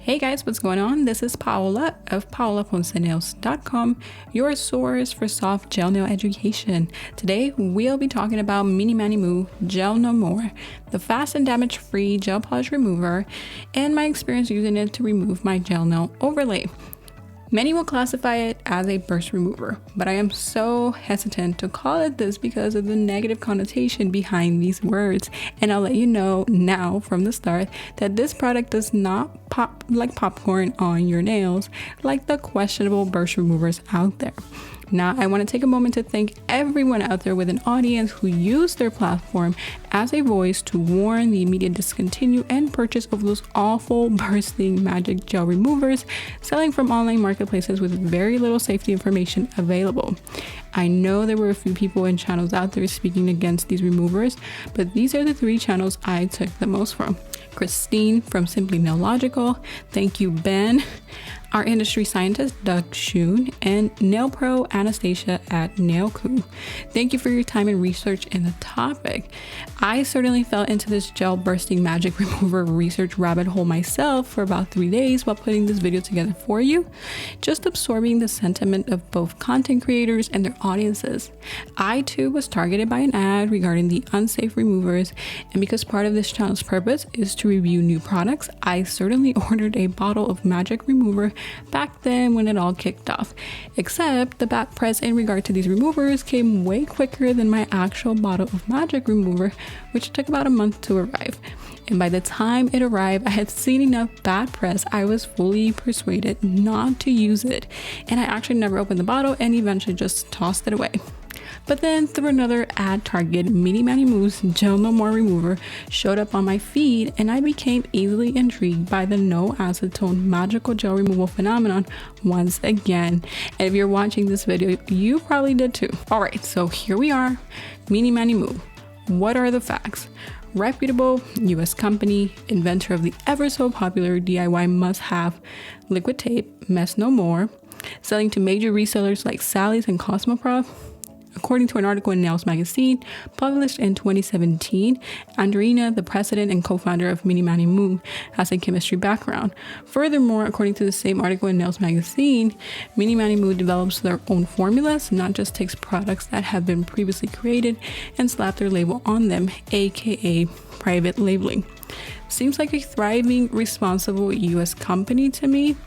Hey guys, what's going on? This is Paola of PaolaPonceNails.com, your source for soft gel nail education. Today, we'll be talking about Minimanimoo Gel No More, the fast and damage-free gel polish remover, and my experience using it to remove my gel nail overlay. Many will classify it as a burst remover, but I am so hesitant to call it this because of the negative connotation behind these words. And I'll let you know now from the start that this product does not pop like popcorn on your nails like the questionable burst removers out there. Now, I want to take a moment to thank everyone out there with an audience who used their platform as a voice to warn the immediate discontinue and purchase of those awful bursting magic gel removers selling from online marketplaces with very little safety information available. I know there were a few people and channels out there speaking against these removers, but these are the three channels I took the most from. Christine from Simply Nailogical, thank you Ben, our industry scientist Doug Schoon, and nail pro Anastasia at Nailcou. Thank you for your time and research in the topic. I certainly fell into this gel bursting magic remover research rabbit hole myself for about 3 days while putting this video together for you, just absorbing the sentiment of both content creators and their audiences. I too was targeted by an ad regarding the unsafe removers, and because part of this channel's purpose is to review new products, I certainly ordered a bottle of magic remover back then when it all kicked off. Except the bad press in regard to these removers came way quicker than my actual bottle of magic remover, which took about a month to arrive. And by the time it arrived, I had seen enough bad press, I was fully persuaded not to use it. And I actually never opened the bottle and eventually just tossed it away. But then through another ad target, Minimanimoo's Gel No More remover showed up on my feed, and I became easily intrigued by the no acetone magical gel removal phenomenon once again. And if you're watching this video, you probably did too. Alright, so here we are, Minimanimoo. What are the facts? Reputable US company, inventor of the ever so popular DIY must-have liquid tape, Mess No More, selling to major resellers like Sally's and Cosmoprof. According to an article in Nails magazine published in 2017, Andreina, the president and co-founder of Minimanimoo, has a chemistry background. Furthermore, according to the same article in Nails magazine, Minimanimoo develops their own formulas, not just takes products that have been previously created and slap their label on them, aka private labeling. Seems like a thriving, responsible US company to me.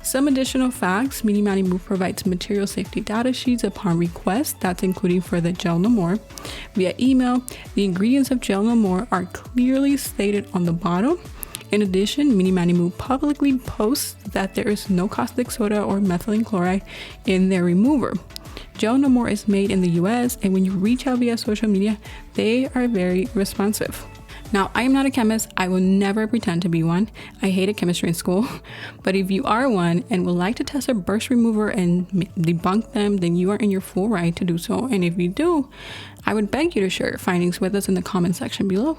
Some additional facts: Minimanimoo provides material safety data sheets upon request, that's including for the Gel No More. Via email, the ingredients of Gel No More are clearly stated on the bottle. In addition, Minimanimoo publicly posts that there is no caustic soda or methylene chloride in their remover. Gel No More is made in the US, and when you reach out via social media, they are very responsive. Now, I am not a chemist. I will never pretend to be one. I hated chemistry in school. But if you are one and would like to test a burst remover and debunk them, then you are in your full right to do so. And if you do, I would beg you to share your findings with us in the comment section below.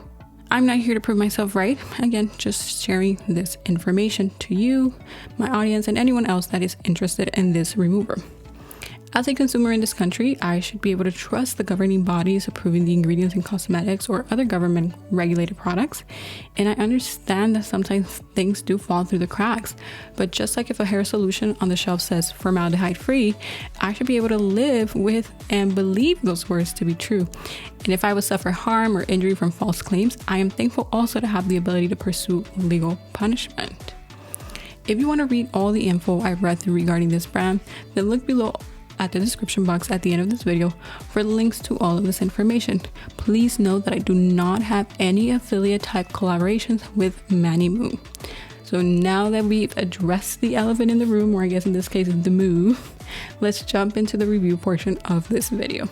I'm not here to prove myself right. Again, just sharing this information to you, my audience, and anyone else that is interested in this remover. As a consumer in this country, I should be able to trust the governing bodies approving the ingredients in cosmetics or other government regulated products. And I understand that sometimes things do fall through the cracks, but just like if a hair solution on the shelf says formaldehyde free, I should be able to live with and believe those words to be true. And if I would suffer harm or injury from false claims, I am thankful also to have the ability to pursue legal punishment. If you want to read all the info I've read through regarding this brand, then look below at the description box at the end of this video for links to all of this information. Please note that I do not have any affiliate type collaborations with Minimanimoo. So now that we've addressed the elephant in the room, or I guess in this case the moo, let's jump into the review portion of this video.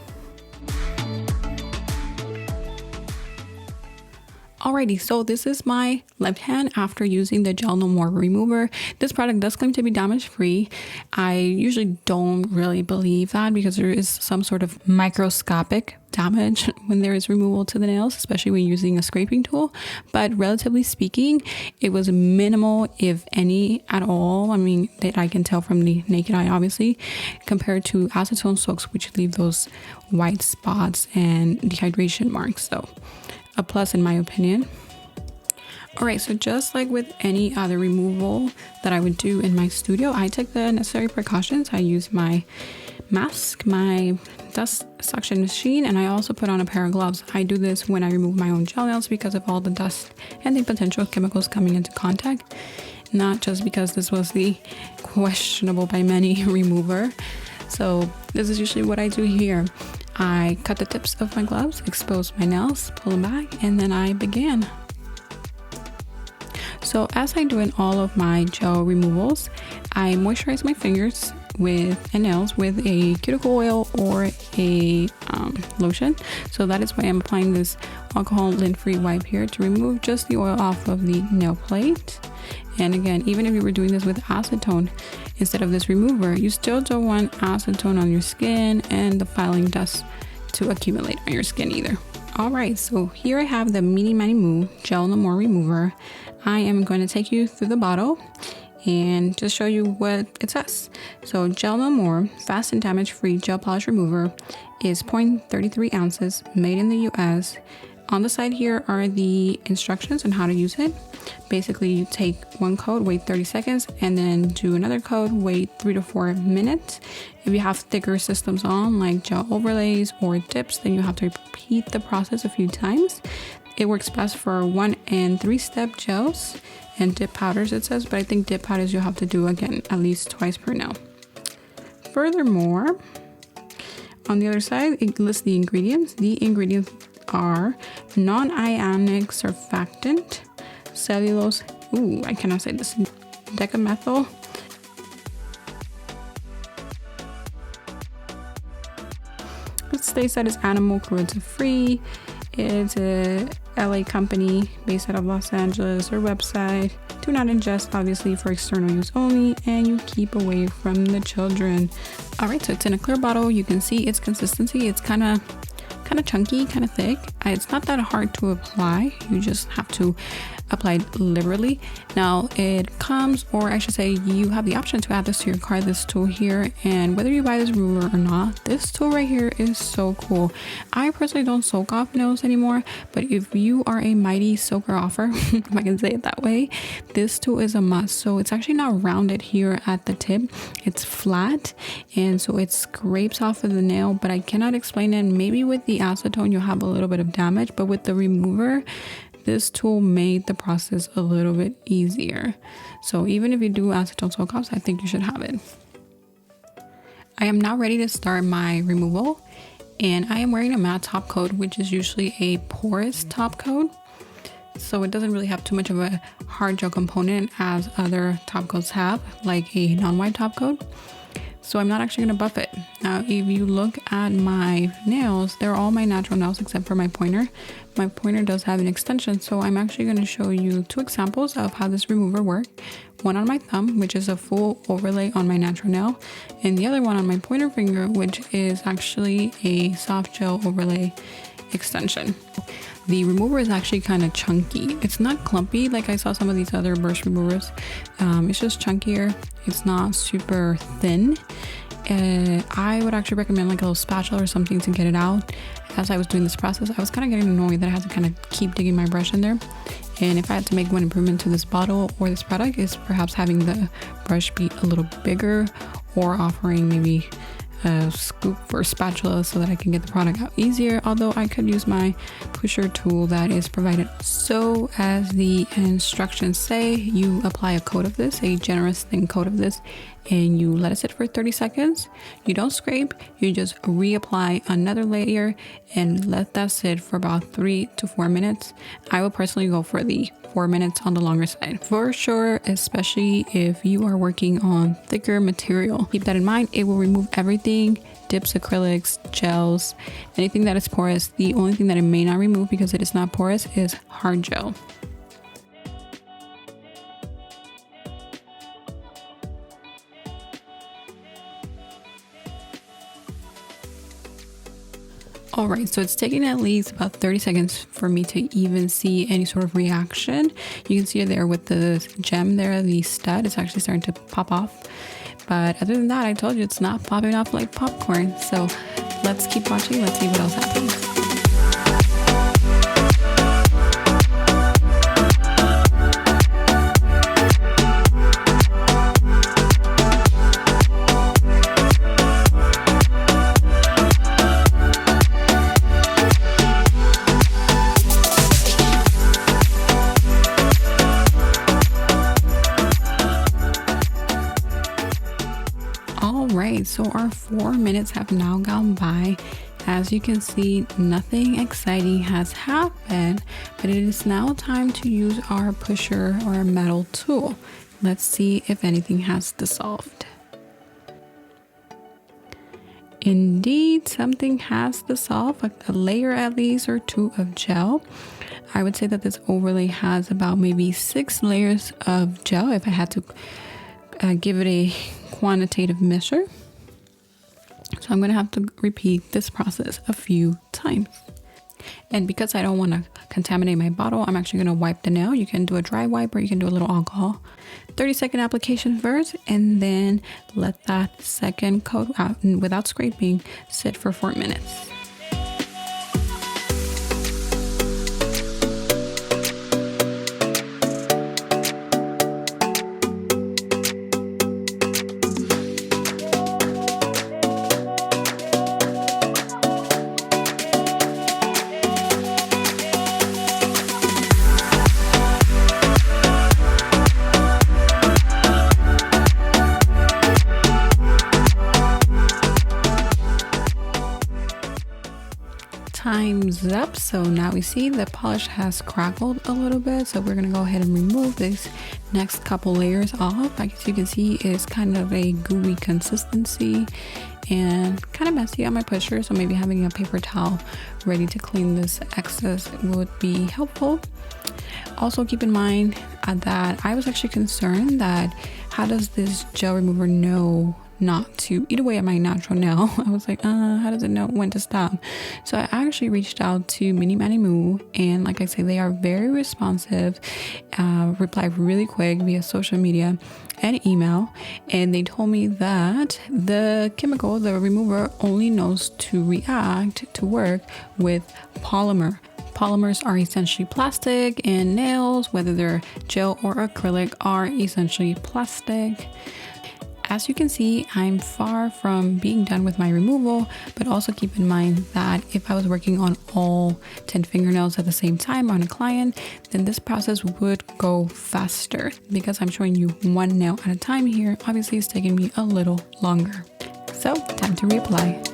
Alrighty, so this is my left hand after using the Gel No More remover. This product does claim to be damage free. I usually don't really believe that because there is some sort of microscopic damage when there is removal to the nails, especially when using a scraping tool. But relatively speaking, it was minimal, if any at all. I mean, that I can tell from the naked eye, obviously, compared to acetone soaks, which leave those white spots and dehydration marks. So a plus in my opinion. All right, so just like with any other removal that I would do in my studio, I take the necessary precautions. I use my mask, my dust suction machine, and I also put on a pair of gloves. I do this when I remove my own gel nails because of all the dust and the potential chemicals coming into contact, not just because this was the questionable by many remover. So this is usually what I do here. I cut the tips of my gloves, expose my nails, pull them back, and then I begin. So as I do in all of my gel removals, I moisturize my fingers and nails with a cuticle oil or a lotion. So that is why I'm applying this alcohol lint-free wipe here to remove just the oil off of the nail plate. And again, even if you were doing this with acetone instead of this remover, you still don't want acetone on your skin and the filing dust to accumulate on your skin either. All right, so here I have the Minimanimoo Gel No More remover. I am going to take you through the bottle and just show you what it says. So Gel No More fast and damage-free gel polish remover is 0.33 ounces, made in the US. On the side here are the instructions on how to use it. Basically, you take one coat, wait 30 seconds, and then do another coat, wait 3 to 4 minutes. If you have thicker systems on, like gel overlays or dips, then you have to repeat the process a few times. It works best for 1 and 3 step gels and dip powders, it says, but I think dip powders you'll have to do again at least twice per nail. Furthermore, on the other side, it lists the ingredients. The ingredients are non-ionic surfactant, cellulose, I cannot say this, decamethyl, it states that it's animal cruelty free. It's a LA company based out of Los Angeles. Their website: do not ingest, obviously for external use only, and you keep away from the children. All right, so it's in a clear bottle. You can see its consistency. It's kind of chunky, kind of thick. It's not that hard to apply. You just have to apply it liberally. Now it comes, or I should say, you have the option to add this to your cart, this tool here. And whether you buy this ruler or not, this tool right here is so cool. I personally don't soak off nails anymore, but if you are a mighty soaker offer, if I can say it that way, this tool is a must. So it's actually not rounded here at the tip, it's flat, and so it scrapes off of the nail, but I cannot explain it. Maybe with the acetone you'll have a little bit of damage, but with the remover, this tool made the process a little bit easier. So even if you do acetone soak offs, I think you should have it. I am now ready to start my removal, and I am wearing a matte top coat, which is usually a porous top coat. So it doesn't really have too much of a hard gel component as other top coats have, like a non-white top coat. So I'm not actually going to buff it. Now, if you look at my nails, they're all my natural nails except for my pointer. My pointer does have an extension, so I'm actually going to show you 2 examples of how this remover works. One on my thumb, which is a full overlay on my natural nail, and the other one on my pointer finger, which is actually a soft gel overlay extension. The remover is actually kind of chunky. It's not clumpy like I saw some of these other burst removers. It's just chunkier. It's not super thin. I would actually recommend like a little spatula or something to get it out. As I was doing this process, I was kind of getting annoyed that I had to kind of keep digging my brush in there. And if I had to make one improvement to this bottle or this product, is perhaps having the brush be a little bigger, or offering maybe a scoop or spatula so that I can get the product out easier, although I could use my pusher tool that is provided. So as the instructions say, you apply a coat of this, a generous thin coat of this, and you let it sit for 30 seconds. You don't scrape, you just reapply another layer and let that sit for about 3 to 4 minutes. I will personally go for the 4 minutes on the longer side for sure, especially if you are working on thicker material. Keep that in mind. It will remove everything: dips, acrylics, gels, anything that is porous. The only thing that it may not remove, because it is not porous, is hard gel. All right, so it's taking at least about 30 seconds for me to even see any sort of reaction. You can see it there with the gem there, the stud. It's actually starting to pop off. But other than that, I told you it's not popping off like popcorn. So let's keep watching. Let's see what else happens. right, so our 4 minutes have now gone by. As you can see, nothing exciting has happened, but it is now time to use our pusher or metal tool. Let's see if anything has dissolved. Indeed, something has dissolved, a layer at least or two of gel. I would say that this overlay has about maybe 6 layers of gel if I had to give it a quantitative measure. So I'm going to have to repeat this process a few times. And because I don't want to contaminate my bottle, I'm actually going to wipe the nail. You can do a dry wipe or you can do a little alcohol. 30-second application first, and then let that second coat out and without scraping sit for 4 minutes. Time's up. So now we see the polish has crackled a little bit, so we're gonna go ahead and remove this next couple layers off. As you can see, it's kind of a gooey consistency and kind of messy on my pusher, so maybe having a paper towel ready to clean this excess would be helpful. Also keep in mind that I was actually concerned that how does this gel remover know not to eat away at my natural nail? I was like, how does it know when to stop? So I actually reached out to Minimanimoo, and like I say, they are very responsive, reply really quick via social media and email, and they told me that the chemical, the remover, only knows to react to work with polymer. Polymers are essentially plastic, and nails, whether they're gel or acrylic, are essentially plastic. As you can see, I'm far from being done with my removal, but also keep in mind that if I was working on all 10 fingernails at the same time on a client, then this process would go faster. Because I'm showing you one nail at a time here, obviously it's taking me a little longer. So, time to reapply.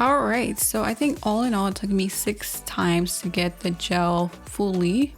All right, so I think all in all, it took me 6 times to get the gel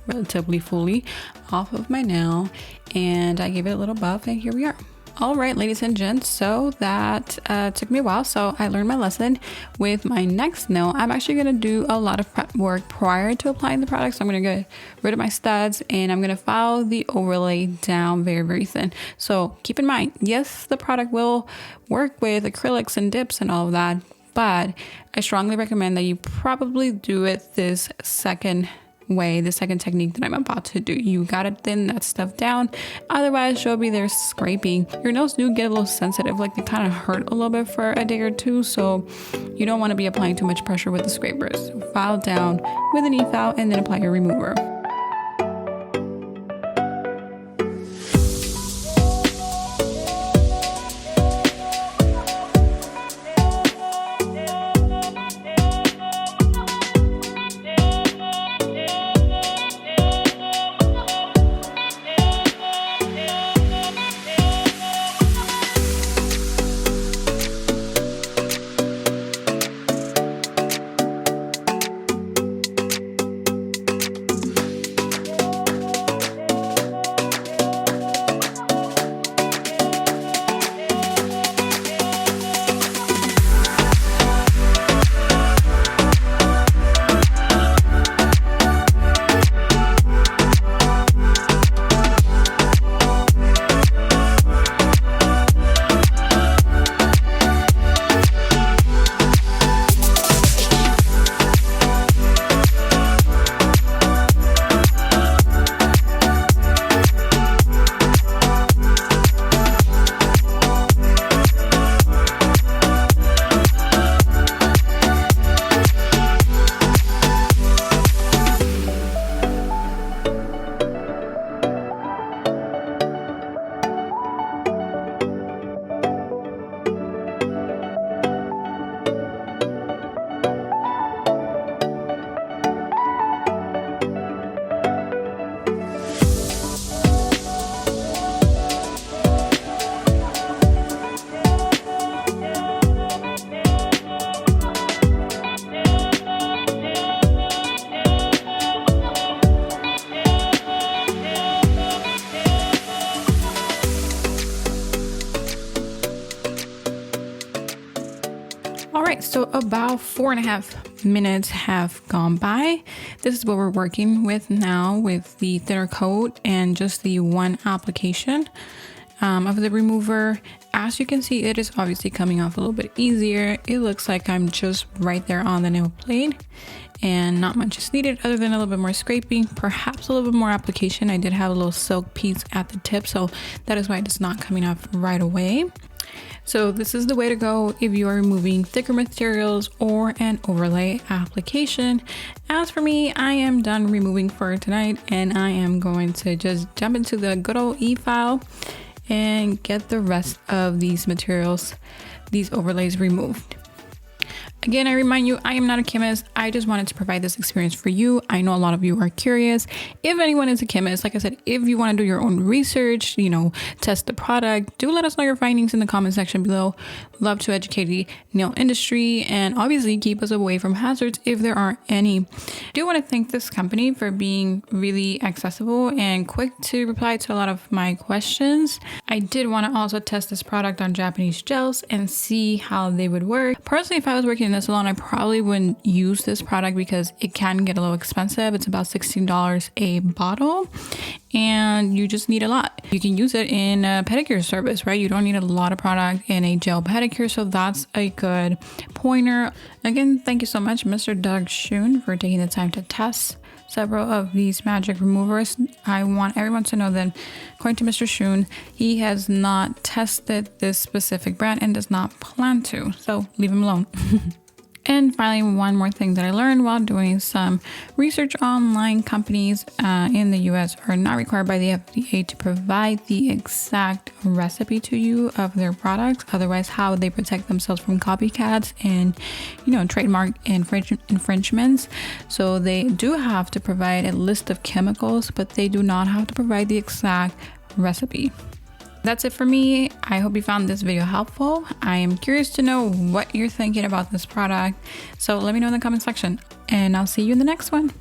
relatively fully off of my nail, and I gave it a little buff, and here we are. All right, ladies and gents, so that took me a while, so I learned my lesson. With my next nail, I'm actually going to do a lot of prep work prior to applying the product. So I'm going to get rid of my studs, and I'm going to file the overlay down very, very thin. So keep in mind, yes, the product will work with acrylics and dips and all of that, but I strongly recommend that you probably do it this second way, the second technique that I'm about to do. You gotta thin that stuff down, otherwise you'll be there scraping. Your nails do get a little sensitive, like they kind of hurt a little bit for a day or two, so you don't want to be applying too much pressure with the scrapers. File down with an e-file and then apply your remover. So about 4.5 minutes have gone by. This is what we're working with now with the thinner coat and just the one application of the remover. As you can see, it is obviously coming off a little bit easier. It looks like I'm just right there on the nail plate and not much is needed other than a little bit more scraping, perhaps a little bit more application. I did have a little silk piece at the tip, so that is why it's not coming off right away. So this is the way to go if you are removing thicker materials or an overlay application. As for me, I am done removing for tonight, and I am going to just jump into the good old e-file and get the rest of these materials, these overlays, removed. Again, I remind you, I am not a chemist. I just wanted to provide this experience for you. I know a lot of you are curious. If anyone is a chemist, like I said, if you want to do your own research, test the product, do let us know your findings in the comment section below. Love to educate the nail industry and obviously keep us away from hazards if there are any. I do want to thank this company for being really accessible and quick to reply to a lot of my questions. I did want to also test this product on Japanese gels and see how they would work. Personally, if I was working in a salon, I probably wouldn't use this product because it can get a little expensive. It's about $16 a bottle, and you just need a lot. You can use it in a pedicure service, right? You don't need a lot of product in a gel pedicure, so that's a good pointer. Again, thank you so much, Mr. Doug Schoon, for taking the time to test several of these magic removers. I want everyone to know that according to Mr. Schoon, he has not tested this specific brand and does not plan to, so leave him alone. And finally, one more thing that I learned while doing some research online: companies in the US are not required by the FDA to provide the exact recipe to you of their products. Otherwise, how would they protect themselves from copycats and, trademark infringements? So they do have to provide a list of chemicals, but they do not have to provide the exact recipe. That's it for me. I hope you found this video helpful. I am curious to know what you're thinking about this product. So let me know in the comment section, and I'll see you in the next one.